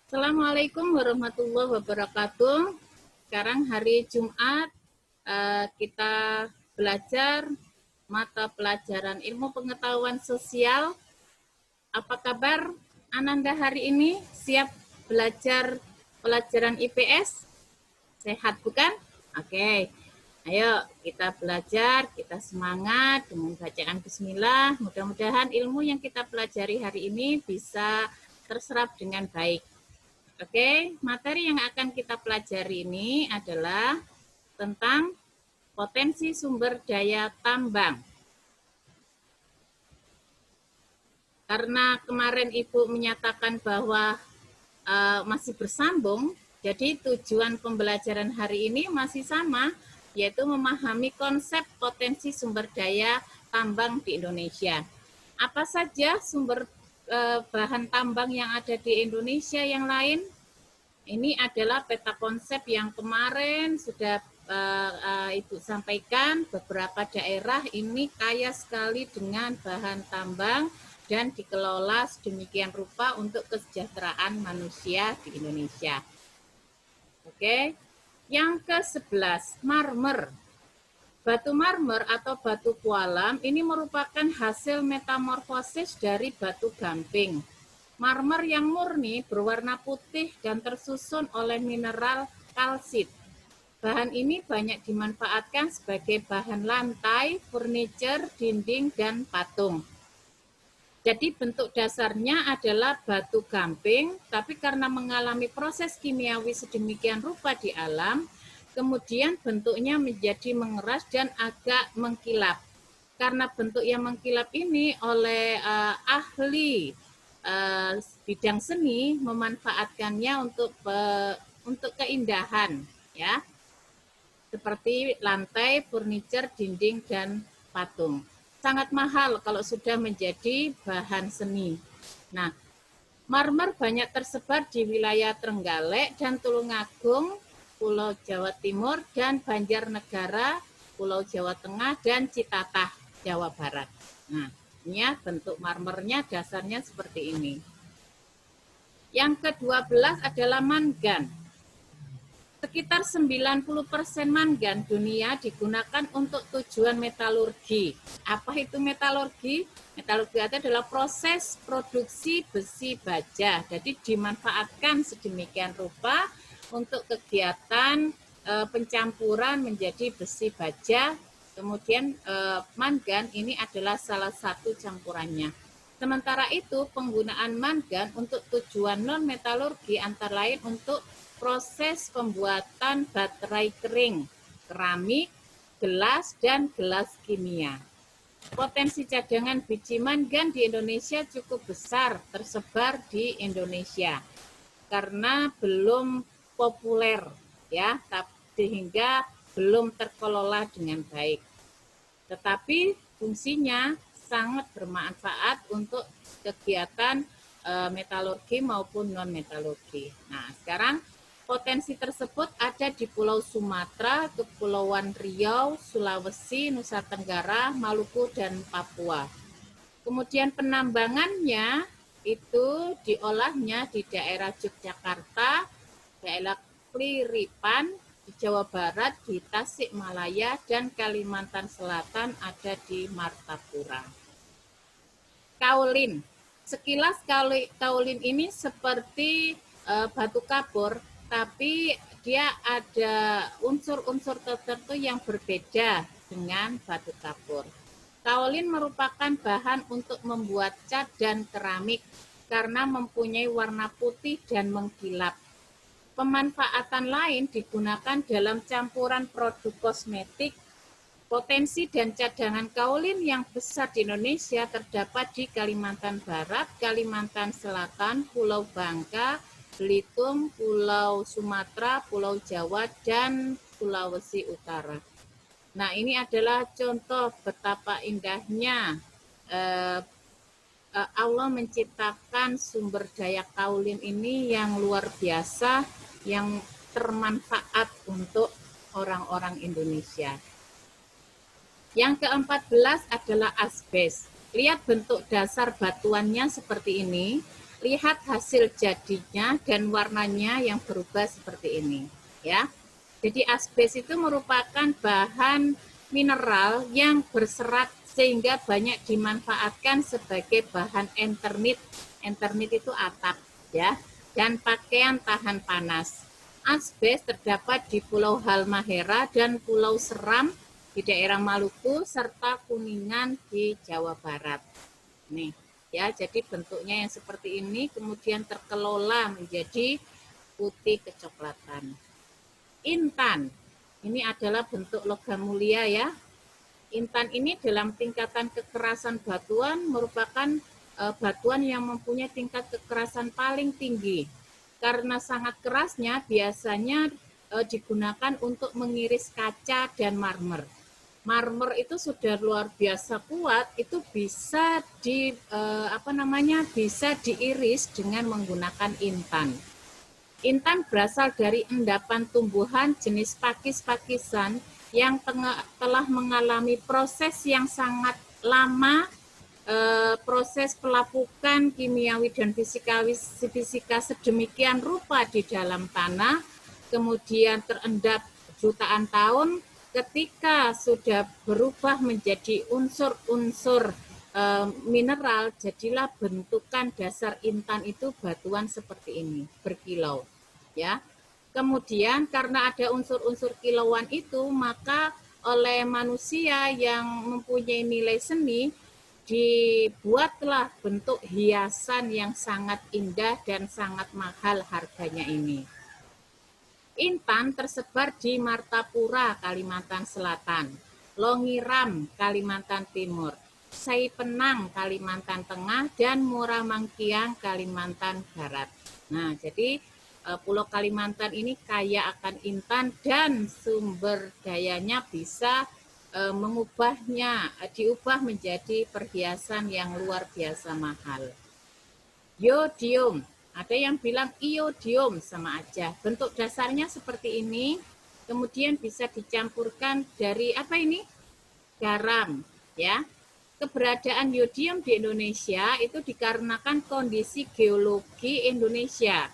Assalamualaikum warahmatullahi wabarakatuh. Sekarang hari Jumat, kita belajar mata pelajaran ilmu pengetahuan sosial. Apa kabar Ananda hari ini? Siap belajar pelajaran IPS? Sehat bukan? Oke. Ayo kita belajar, kita semangat dengan bacaan bismillah. Mudah-mudahan ilmu yang kita pelajari hari ini bisa terserap dengan baik. Oke, materi yang akan kita pelajari ini adalah tentang potensi sumber daya tambang. Karena kemarin Ibu menyatakan bahwa masih bersambung, jadi tujuan pembelajaran hari ini masih sama, yaitu memahami konsep potensi sumber daya tambang di Indonesia. Apa saja sumber bahan tambang yang ada di Indonesia yang lain? Ini adalah peta konsep yang kemarin sudah Ibu sampaikan. Beberapa daerah ini kaya sekali dengan bahan tambang dan dikelola sedemikian rupa untuk kesejahteraan manusia di Indonesia. Oke, yang ke-11, marmer. Batu marmer atau batu pualam ini merupakan hasil metamorfosis dari batu gamping. Marmer yang murni berwarna putih dan tersusun oleh mineral kalsit. Bahan ini banyak dimanfaatkan sebagai bahan lantai, furniture, dinding, dan patung. Jadi bentuk dasarnya adalah batu gamping, tapi karena mengalami proses kimiawi sedemikian rupa di alam, kemudian bentuknya menjadi mengeras dan agak mengkilap. Karena bentuk yang mengkilap ini oleh ahli bidang seni memanfaatkannya untuk keindahan, ya, seperti lantai, furniture, dinding, dan patung. Sangat mahal kalau sudah menjadi bahan seni. Nah, marmer banyak tersebar di wilayah Trenggalek dan Tulungagung, Pulau Jawa Timur, dan Banjarnegara, Pulau Jawa Tengah, dan Citatah, Jawa Barat. Nah, ini ya, bentuk marmernya dasarnya seperti ini. Yang ke-12 adalah mangan. Sekitar 90% mangan dunia digunakan untuk tujuan metalurgi. Apa itu metalurgi? Metalurgi itu adalah proses produksi besi baja. Jadi dimanfaatkan sedemikian rupa untuk kegiatan pencampuran menjadi besi baja. Kemudian mangan ini adalah salah satu campurannya. Sementara itu penggunaan mangan untuk tujuan non-metalurgi antara lain untuk proses pembuatan baterai kering, keramik, gelas, dan gelas kimia. Potensi cadangan biji mangan di Indonesia cukup besar tersebar di Indonesia karena belum populer, ya, sehingga belum terkelola dengan baik. Tetapi fungsinya sangat bermanfaat untuk kegiatan metalurgi maupun non-metalurgi. Nah, sekarang potensi tersebut ada di Pulau Sumatera, Kepulauan Riau, Sulawesi, Nusa Tenggara, Maluku, dan Papua. Kemudian penambangannya itu diolahnya di daerah Yogyakarta, daerah Kliripan, di Jawa Barat, di Tasikmalaya, dan Kalimantan Selatan ada di Martapura. Kaolin. Sekilas kaolin ini seperti batu kapur, tapi dia ada unsur-unsur tertentu yang berbeda dengan batu kapur. Kaolin merupakan bahan untuk membuat cat dan keramik karena mempunyai warna putih dan mengkilap. Pemanfaatan lain digunakan dalam campuran produk kosmetik. Potensi dan cadangan kaolin yang besar di Indonesia terdapat di Kalimantan Barat, Kalimantan Selatan, Pulau Bangka, Belitung, Pulau Sumatera, Pulau Jawa, dan Sulawesi Utara. Nah, ini adalah contoh betapa indahnya Allah menciptakan sumber daya kaolin ini yang luar biasa, yang bermanfaat untuk orang-orang Indonesia. Yang ke-14 adalah asbes. Lihat bentuk dasar batuannya seperti ini. lihat hasil jadinya dan warnanya yang berubah seperti ini, ya. Jadi asbes itu merupakan bahan mineral yang berserat sehingga banyak dimanfaatkan sebagai bahan entermit. Entermit itu atap, ya, dan pakaian tahan panas. Asbes terdapat di Pulau Halmahera dan Pulau Seram di daerah Maluku serta Kuningan di Jawa Barat. Nih, ya, jadi bentuknya yang seperti ini kemudian terkelola menjadi putih kecoklatan. Intan, ini adalah bentuk logam mulia ya. Intan ini dalam tingkatan kekerasan batuan merupakan batuan yang mempunyai tingkat kekerasan paling tinggi. Karena sangat kerasnya biasanya digunakan untuk mengiris kaca dan marmer. Marmer itu sudah luar biasa kuat, itu bisa bisa diiris dengan menggunakan intan. Intan berasal dari endapan tumbuhan jenis pakis-pakisan yang telah mengalami proses yang sangat lama, proses pelapukan kimiawi dan fisika sedemikian rupa di dalam tanah, kemudian terendap jutaan tahun, ketika sudah berubah menjadi unsur-unsur mineral, jadilah bentukan dasar intan itu batuan seperti ini, berkilau, ya. Kemudian karena ada unsur-unsur kilauan itu, maka oleh manusia yang mempunyai nilai seni dibuatlah bentuk hiasan yang sangat indah dan sangat mahal harganya ini. Intan tersebar di Martapura, Kalimantan Selatan, Longiram, Kalimantan Timur, Saipenang, Kalimantan Tengah, dan Muara-Mangkiang, Kalimantan Barat. Nah, jadi Pulau Kalimantan ini kaya akan intan dan sumber dayanya bisa diubah menjadi perhiasan yang luar biasa mahal. Yodium, ada yang bilang iodium, sama aja. Bentuk dasarnya seperti ini, kemudian bisa dicampurkan dari apa ini? Garam, ya. Keberadaan yodium di Indonesia itu dikarenakan kondisi geologi Indonesia.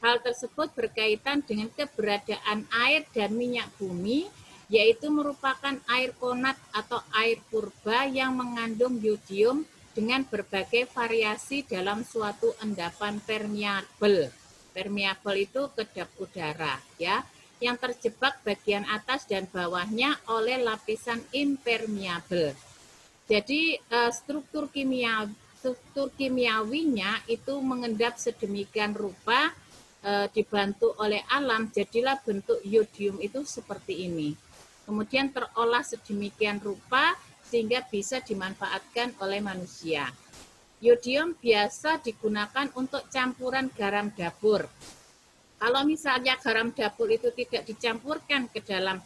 Hal tersebut berkaitan dengan keberadaan air dan minyak bumi, yaitu merupakan air konat atau air purba yang mengandung yodium dengan berbagai variasi dalam suatu endapan permeabel. Permeabel itu kedap udara, ya, yang terjebak bagian atas dan bawahnya oleh lapisan impermeabel. Jadi struktur kimiawinya itu mengendap sedemikian rupa, dibantu oleh alam, jadilah bentuk yodium itu seperti ini. Kemudian terolah sedemikian rupa sehingga bisa dimanfaatkan oleh manusia. Yodium biasa digunakan untuk campuran garam dapur. Kalau misalnya garam dapur itu tidak dicampurkan ke dalam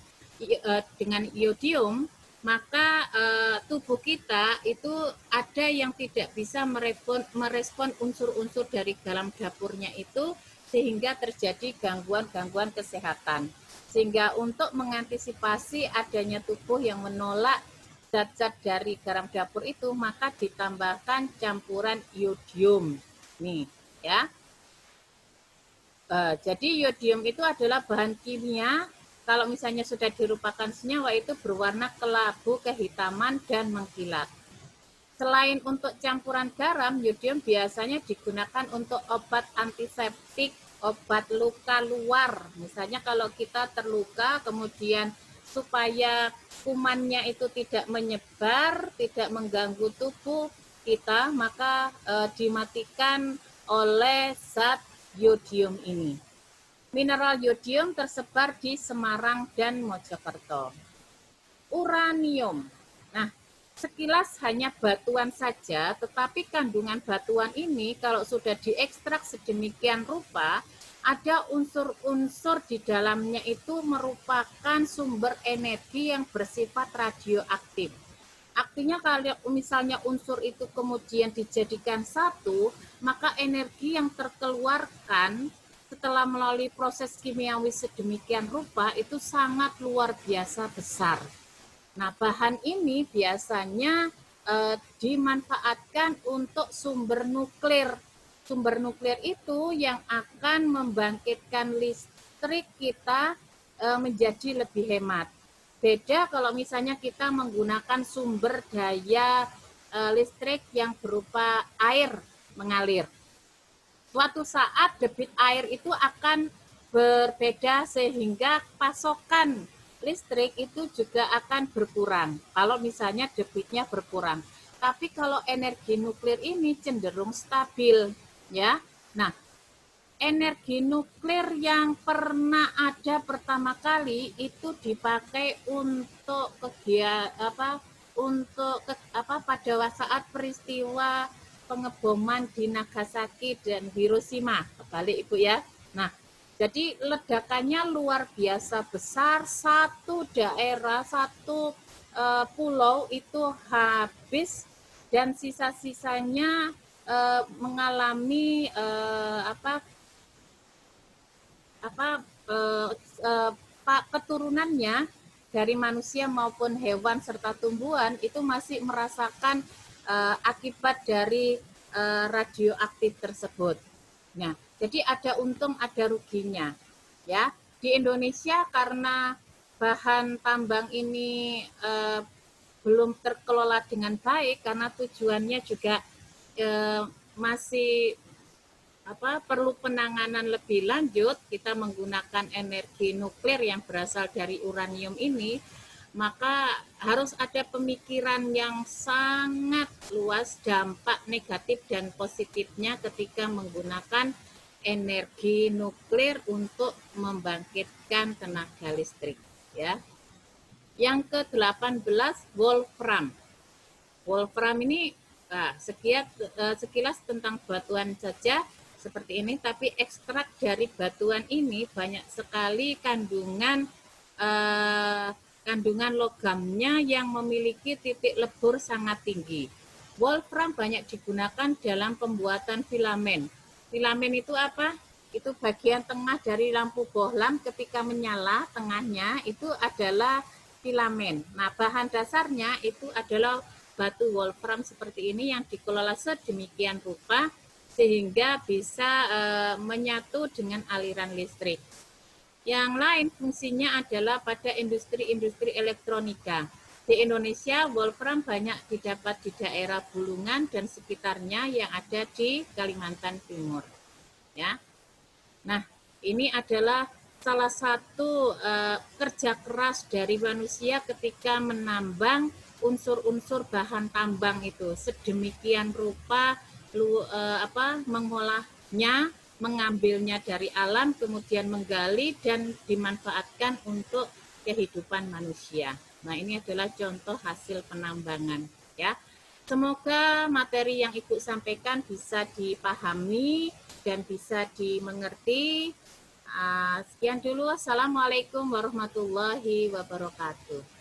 dengan yodium, maka tubuh kita itu ada yang tidak bisa merespon unsur-unsur dari garam dapurnya itu, sehingga terjadi gangguan-gangguan kesehatan. Sehingga untuk mengantisipasi adanya tubuh yang menolak zat-zat dari garam dapur itu, maka ditambahkan campuran yodium. Nih, ya. Jadi yodium itu adalah bahan kimia, kalau misalnya sudah dirupakan senyawa itu berwarna kelabu, kehitaman, dan mengkilat. Selain untuk campuran garam, yodium biasanya digunakan untuk obat antiseptik, obat luka luar. Misalnya kalau kita terluka, kemudian supaya kumannya itu tidak menyebar, tidak mengganggu tubuh kita, maka dimatikan oleh zat yodium ini. Mineral yodium tersebar di Semarang dan Mojokerto. Uranium. Nah, sekilas hanya batuan saja, tetapi kandungan batuan ini kalau sudah diekstrak sedemikian rupa, ada unsur-unsur di dalamnya itu merupakan sumber energi yang bersifat radioaktif. Artinya kalau misalnya unsur itu kemudian dijadikan satu, maka energi yang terkeluarkan setelah melalui proses kimiawi sedemikian rupa itu sangat luar biasa besar. Nah, bahan ini biasanya dimanfaatkan untuk sumber nuklir. sumber nuklir itu yang akan membangkitkan listrik kita menjadi lebih hemat. Beda kalau misalnya kita menggunakan sumber daya listrik yang berupa air mengalir. Suatu saat debit air itu akan berbeda sehingga pasokan listrik itu juga akan berkurang kalau misalnya debitnya berkurang. Tapi kalau energi nuklir ini cenderung stabil, ya. Nah, energi nuklir yang pernah ada pertama kali itu dipakai untuk kegiatan pada saat peristiwa pengeboman di Nagasaki dan Hiroshima. Kebalik Ibu ya. Nah, jadi ledakannya luar biasa besar, satu daerah, satu pulau itu habis dan sisa-sisanya mengalami keturunannya dari manusia maupun hewan serta tumbuhan itu masih merasakan akibat dari radioaktif tersebut. Nah, jadi ada untung ada ruginya. Ya, di Indonesia karena bahan tambang ini belum terkelola dengan baik karena tujuannya juga masih perlu penanganan lebih lanjut, kita menggunakan energi nuklir yang berasal dari uranium ini, maka harus ada pemikiran yang sangat luas dampak negatif dan positifnya ketika menggunakan energi nuklir untuk membangkitkan tenaga listrik, ya. Yang ke-18 wolfram. Wolfram ini sekilas tentang batuan saja seperti ini, tapi ekstrak dari batuan ini banyak sekali kandungan logamnya yang memiliki titik lebur sangat tinggi. Wolfram banyak digunakan dalam pembuatan filamen. Filamen itu apa? Itu bagian tengah dari lampu bohlam ketika menyala, tengahnya itu adalah filamen. Nah, bahan dasarnya itu adalah batu wolfram seperti ini yang dikelola sedemikian rupa sehingga bisa menyatu dengan aliran listrik. Yang lain fungsinya adalah pada industri-industri elektronika. Di Indonesia, wolfram banyak didapat di daerah Bulungan dan sekitarnya yang ada di Kalimantan Timur. Ya, nah ini adalah salah satu kerja keras dari manusia ketika menambang unsur-unsur bahan tambang itu sedemikian rupa mengolahnya, mengambilnya dari alam, kemudian menggali dan dimanfaatkan untuk kehidupan manusia. Nah, ini adalah contoh hasil penambangan, ya. Semoga materi yang Ibu sampaikan bisa dipahami dan bisa dimengerti. Sekian dulu. Assalamualaikum warahmatullahi wabarakatuh.